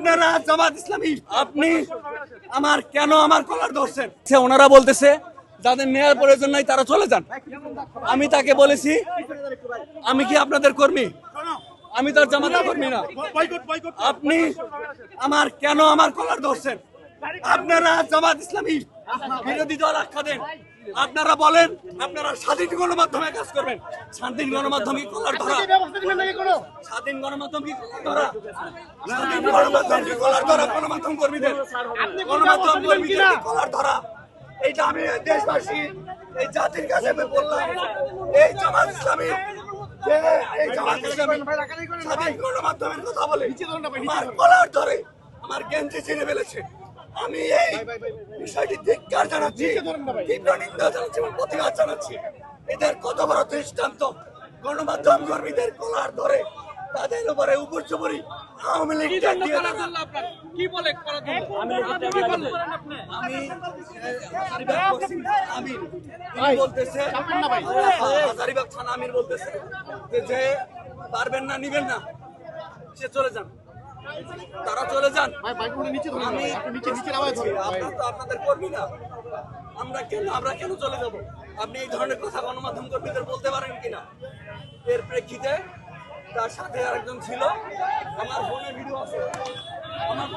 আপনারা জামাত ইসলামী, আপনি আমার কেন আমার কলার ধরছেন? ওনারা বলতেছে যাদের নেয়ার প্রয়োজন নাই তারা চলে যান। আমি তাকে বলেছি আমি কি আপনাদের কর্মী? আমি তার জামাতের কর্মী না। আপনি আমার কেন আমার কলার ধরছেন? আপনারা জামাত ইসলামী বিরোধী দল আখ্যা দেন। আপনারা বলেন আপনারা স্বাধীন গণমাধ্যমে কাজ করবেন। স্বাধীন গণমাধ্যম কি কলার ধরা? স্বাধীন গণমাধ্যম কি কলার ধরা? স্বাধীন গণমাধ্যম কি কলার ধরা? গণমাধ্যম কর্মীদের, গণমাধ্যম কর্মীদের কি কলার ধরা? এইটা আমি দেশবাসী, এই জাতির কাছে আমি বললাম, এই জামাত ইসলামী এই জামাত ইসলামী স্বাধীন গণমাধ্যমের কথা বলে আমার কলার ধরে আমার গেঞ্জি ছিঁড়ে ফেলেছে। আমি এই বিষয়টি ধিক্কার জানাচ্ছি, তীব্র নিন্দা জানাচ্ছি এবং প্রতিবাদ জানাচ্ছি। এদের কত বড় দৃষ্টান্ত! গণমাধ্যম কর্মীদের কলার ধরে তাদের উপরে উপর্যুপরি আওয়ামী লীগ বলতেছে হাজারীবাগ থানা আমির বলতেছে যে পারবেন না, নিবেন না, সে চলে যান, তারা চলে যান। আপনাদের কর্মী না, আমরা কেন চলে যাব? আপনি এই ধরনের কথা গণমাধ্যম কর্মীদের বলতে পারেন কিনা? এর প্রেক্ষিতে তার সাথে আরেকজন ছিল, আমার ফোনে ভিডিও আছে, আমার